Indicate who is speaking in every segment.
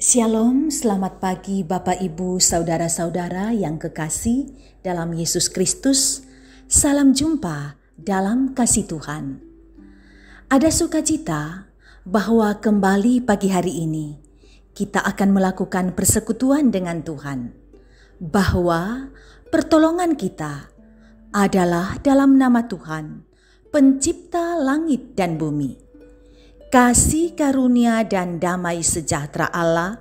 Speaker 1: Shalom, selamat pagi Bapak Ibu, saudara-saudara yang kekasih dalam Yesus Kristus. Salam jumpa dalam kasih Tuhan. Ada sukacita bahwa kembali pagi hari ini kita akan melakukan persekutuan dengan Tuhan. Bahwa pertolongan kita adalah dalam nama Tuhan, pencipta langit dan bumi. Kasih karunia dan damai sejahtera Allah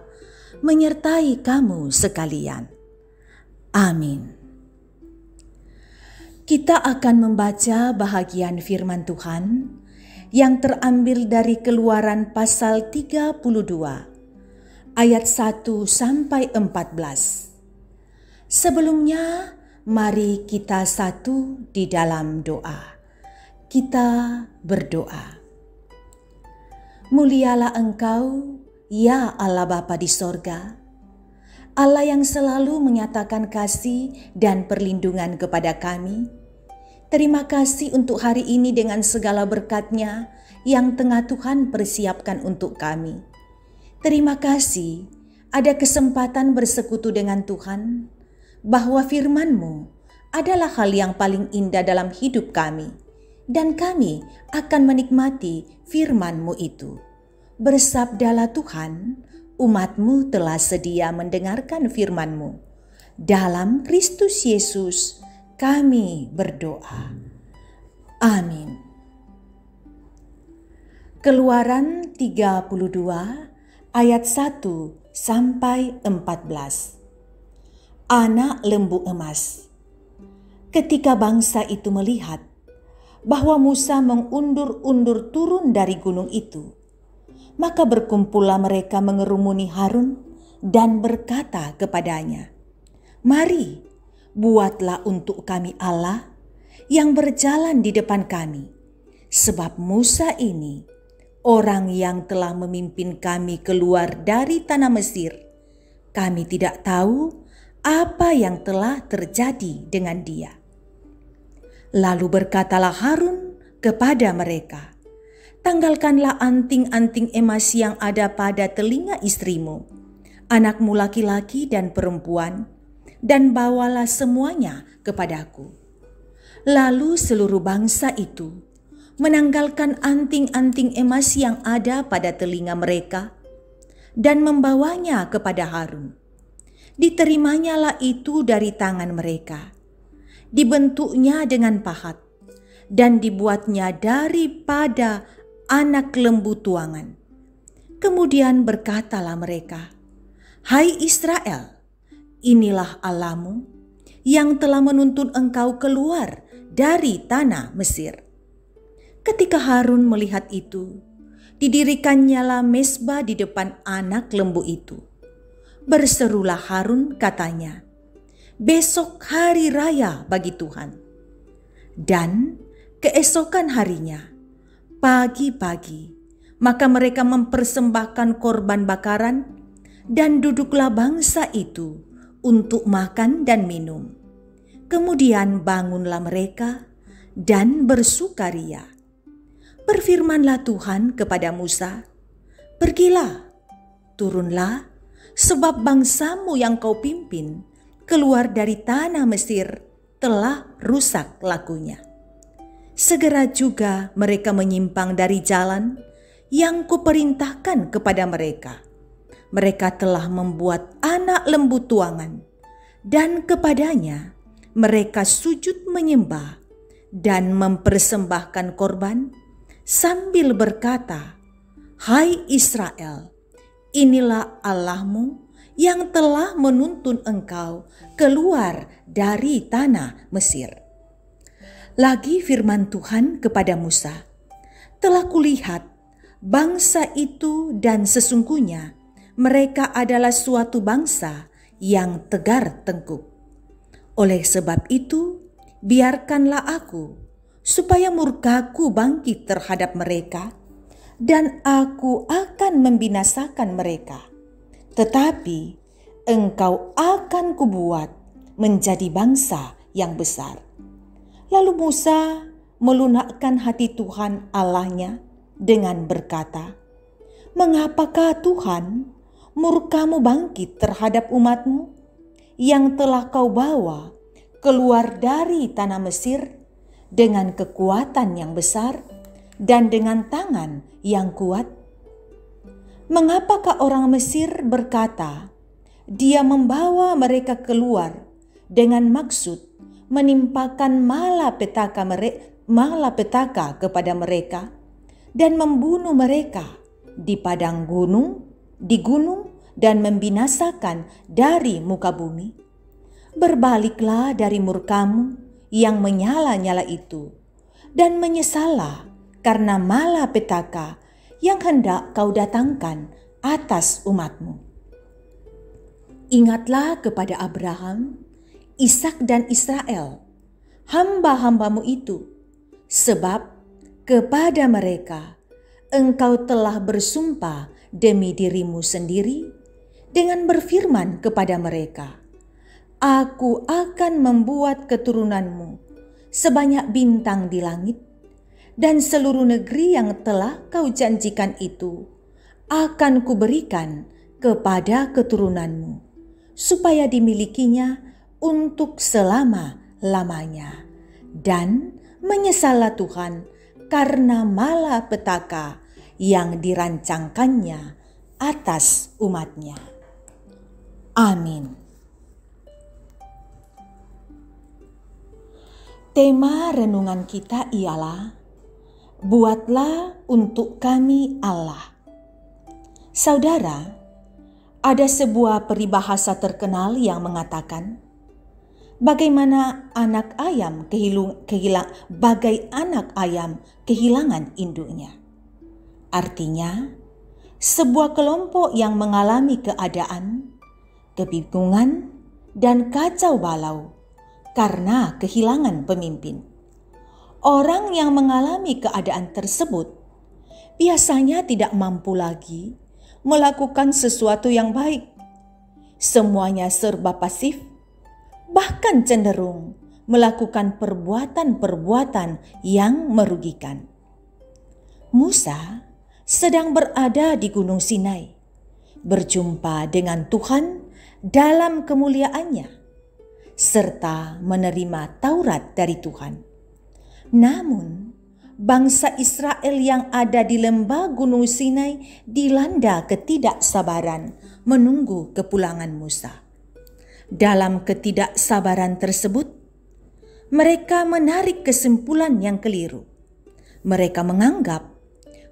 Speaker 1: menyertai kamu sekalian. Amin. Kita akan membaca bahagian firman Tuhan yang terambil dari Keluaran pasal 32 ayat 1 sampai 14. Sebelumnya, mari kita satu di dalam doa. Kita berdoa. Mulialah Engkau, ya Allah Bapa di sorga, Allah yang selalu menyatakan kasih dan perlindungan kepada kami. Terima kasih untuk hari ini dengan segala berkat-Nya yang tengah Tuhan persiapkan untuk kami. Terima kasih ada kesempatan bersekutu dengan Tuhan, bahwa firman-Mu adalah hal yang paling indah dalam hidup kami. Dan kami akan menikmati firman-Mu itu. Bersabdalah Tuhan, umat-Mu telah sedia mendengarkan firman-Mu. Dalam Kristus Yesus kami berdoa. Amin. Keluaran 32 ayat 1 sampai 14. Anak lembu emas. Ketika bangsa itu melihat bahwa Musa mengundur-undur turun dari gunung itu, maka berkumpullah mereka mengerumuni Harun dan berkata kepadanya, "Mari, buatlah untuk kami Allah yang berjalan di depan kami, sebab Musa ini orang yang telah memimpin kami keluar dari tanah Mesir. Kami tidak tahu apa yang telah terjadi dengan dia." Lalu berkatalah Harun kepada mereka, "Tanggalkanlah anting-anting emas yang ada pada telinga istrimu, anakmu laki-laki dan perempuan, dan bawalah semuanya kepadaku." Lalu seluruh bangsa itu menanggalkan anting-anting emas yang ada pada telinga mereka dan membawanya kepada Harun. Diterimanya itu dari tangan mereka. Dibentuknya dengan pahat dan dibuatnya daripada anak lembu tuangan. Kemudian berkatalah mereka, "Hai Israel, inilah Allahmu yang telah menuntun engkau keluar dari tanah Mesir." Ketika Harun melihat itu, didirikannya mezbah di depan anak lembu itu. Berserulah Harun katanya, "Besok hari raya bagi Tuhan." Dan keesokan harinya, pagi-pagi, maka mereka mempersembahkan korban bakaran, dan duduklah bangsa itu untuk makan dan minum. Kemudian bangunlah mereka dan bersukaria. Berfirmanlah Tuhan kepada Musa, "Pergilah, turunlah, sebab bangsamu yang kau pimpin keluar dari tanah Mesir telah rusak lakunya." Segera juga mereka menyimpang dari jalan yang kuperintahkan kepada mereka. Mereka telah membuat anak lembu tuangan, dan kepadanya mereka sujud menyembah dan mempersembahkan korban sambil berkata, "Hai Israel, inilah Allahmu yang telah menuntun engkau keluar dari tanah Mesir." Lagi firman Tuhan kepada Musa, "Telah kulihat bangsa itu dan sesungguhnya mereka adalah suatu bangsa yang tegar tengkuk. Oleh sebab itu, biarkanlah aku supaya murkaku bangkit terhadap mereka, dan aku akan membinasakan mereka. Tetapi engkau akan kubuat menjadi bangsa yang besar." Lalu Musa melunakkan hati Tuhan Allahnya dengan berkata, "Mengapakah Tuhan murkamu bangkit terhadap umatmu yang telah kau bawa keluar dari tanah Mesir dengan kekuatan yang besar dan dengan tangan yang kuat? Mengapakah orang Mesir berkata, Dia membawa mereka keluar dengan maksud menimpakan malapetaka kepada mereka dan membunuh mereka di padang gunung, dan membinasakan dari muka bumi? Berbaliklah dari murkamu yang menyala-nyala itu dan menyesallah karena malapetaka yang hendak kau datangkan atas umatmu. Ingatlah kepada Abraham, Ishak dan Israel, hamba-hambamu itu, sebab kepada mereka engkau telah bersumpah demi dirimu sendiri dengan berfirman kepada mereka, Aku akan membuat keturunanmu sebanyak bintang di langit, dan seluruh negeri yang telah kau janjikan itu akan kuberikan kepada keturunanmu, supaya dimilikinya untuk selama-lamanya. Dan menyesallah Tuhan karena malapetaka yang dirancangkannya atas umatnya. Amin. Tema renungan kita ialah Buatlah untuk kami Allah. Saudara, ada sebuah peribahasa terkenal yang mengatakan, bagaimana anak ayam kehilangan induknya. Artinya, sebuah kelompok yang mengalami keadaan, kebingungan, dan kacau balau karena kehilangan pemimpin. Orang yang mengalami keadaan tersebut biasanya tidak mampu lagi melakukan sesuatu yang baik. Semuanya serba pasif, bahkan cenderung melakukan perbuatan-perbuatan yang merugikan. Musa sedang berada di Gunung Sinai, berjumpa dengan Tuhan dalam kemuliaannya, serta menerima Taurat dari Tuhan. Namun, bangsa Israel yang ada di lembah Gunung Sinai dilanda ketidaksabaran menunggu kepulangan Musa. Dalam ketidaksabaran tersebut, mereka menarik kesimpulan yang keliru. Mereka menganggap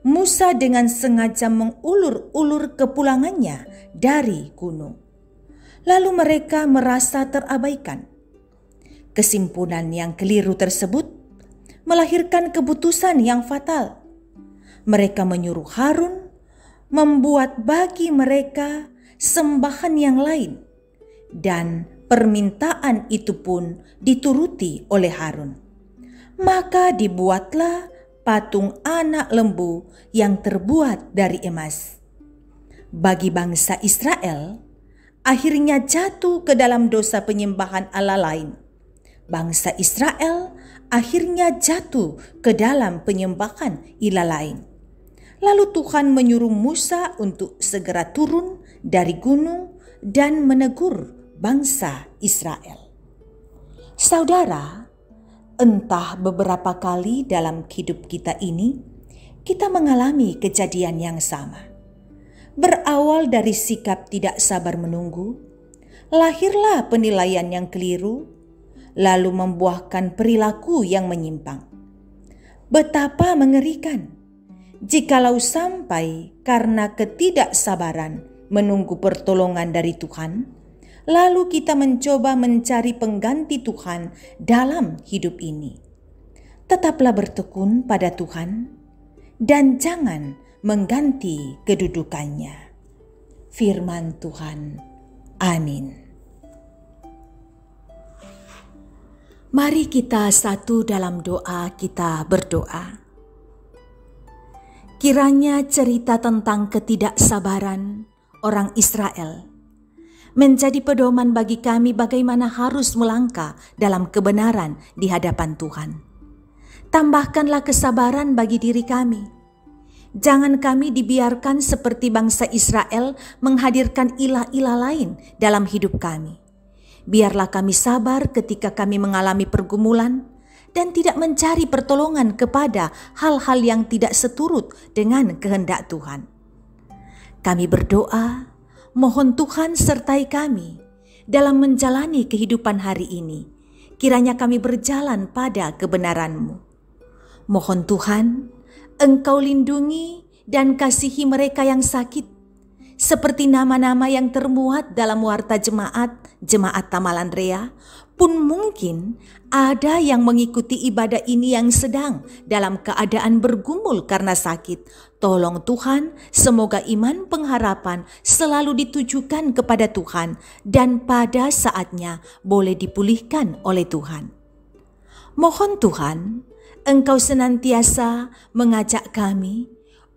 Speaker 1: Musa dengan sengaja mengulur-ulur kepulangannya dari gunung. Lalu mereka merasa terabaikan. Kesimpulan yang keliru tersebut melahirkan keputusan yang fatal. Mereka menyuruh Harun membuat bagi mereka sembahan yang lain, dan permintaan itu pun dituruti oleh Harun. Maka dibuatlah patung anak lembu yang terbuat dari emas. Bagi bangsa Israel, akhirnya jatuh ke dalam dosa penyembahan Allah lain. Bangsa Israel akhirnya jatuh ke dalam penyembahan ilah lain. Lalu Tuhan menyuruh Musa untuk segera turun dari gunung dan menegur bangsa Israel. Saudara, entah beberapa kali dalam hidup kita ini, kita mengalami kejadian yang sama. Berawal dari sikap tidak sabar menunggu, lahirlah penilaian yang keliru, lalu membuahkan perilaku yang menyimpang. Betapa mengerikan jikalau sampai karena ketidaksabaran menunggu pertolongan dari Tuhan, lalu kita mencoba mencari pengganti Tuhan dalam hidup ini. Tetaplah bertekun pada Tuhan dan jangan mengganti kedudukannya. Firman Tuhan. Amin. Mari kita satu dalam doa, kita berdoa. Kiranya cerita tentang ketidaksabaran orang Israel menjadi pedoman bagi kami bagaimana harus melangkah dalam kebenaran di hadapan Tuhan. Tambahkanlah kesabaran bagi diri kami, Jangan kami dibiarkan seperti bangsa Israel menghadirkan ilah-ilah lain dalam hidup kami. Biarlah kami sabar ketika kami mengalami pergumulan dan tidak mencari pertolongan kepada hal-hal yang tidak seturut dengan kehendak Tuhan. Kami berdoa, mohon Tuhan sertai kami dalam menjalani kehidupan hari ini. Kiranya kami berjalan pada kebenaran-Mu. Mohon Tuhan, Engkau lindungi dan kasihi mereka yang sakit, seperti nama-nama yang termuat dalam warta Jemaat Tamalandrea, pun mungkin ada yang mengikuti ibadah ini yang sedang dalam keadaan bergumul karena sakit. Tolong Tuhan, semoga iman pengharapan selalu ditujukan kepada Tuhan dan pada saatnya boleh dipulihkan oleh Tuhan. Mohon Tuhan, Engkau senantiasa mengajak kami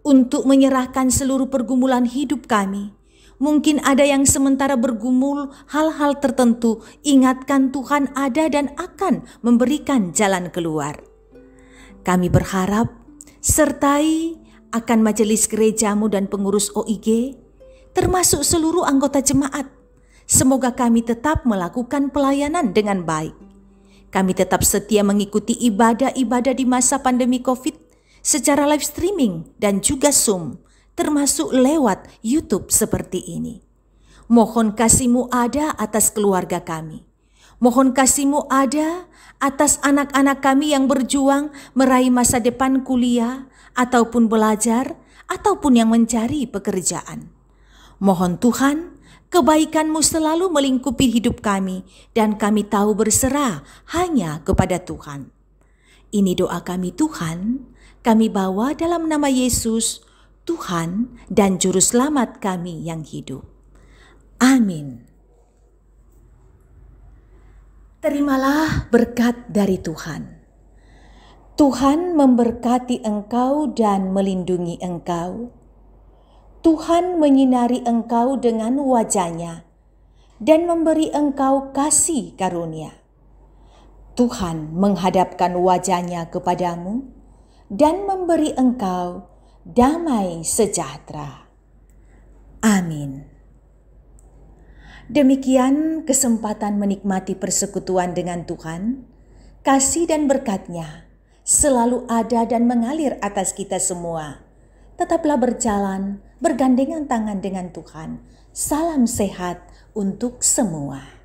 Speaker 1: untuk menyerahkan seluruh pergumulan hidup kami. Mungkin ada yang sementara bergumul hal-hal tertentu, ingatkan Tuhan ada dan akan memberikan jalan keluar. Kami berharap sertai akan majelis gerejamu dan pengurus OIG, termasuk seluruh anggota jemaat. Semoga kami tetap melakukan pelayanan dengan baik. Kami tetap setia mengikuti ibadah-ibadah di masa pandemi COVID secara live streaming dan juga Zoom, termasuk lewat YouTube seperti ini. Mohon kasih-Mu ada atas keluarga kami. Mohon kasih-Mu ada atas anak-anak kami yang berjuang meraih masa depan kuliah ataupun belajar ataupun yang mencari pekerjaan. Mohon Tuhan, kebaikan-Mu selalu melingkupi hidup kami dan kami tahu berserah hanya kepada Tuhan. Ini doa kami Tuhan, kami bawa dalam nama Yesus, Tuhan dan Juru Selamat kami yang hidup. Amin. Terimalah berkat dari Tuhan. Tuhan memberkati engkau dan melindungi engkau. Tuhan menyinari engkau dengan wajah-Nya dan memberi engkau kasih karunia. Tuhan menghadapkan wajah-Nya kepadamu dan memberi engkau damai sejahtera. Amin. Demikian kesempatan menikmati persekutuan dengan Tuhan. Kasih dan berkat-Nya selalu ada dan mengalir atas kita semua. Tetaplah berjalan bergandengan tangan dengan Tuhan. Salam sehat untuk semua.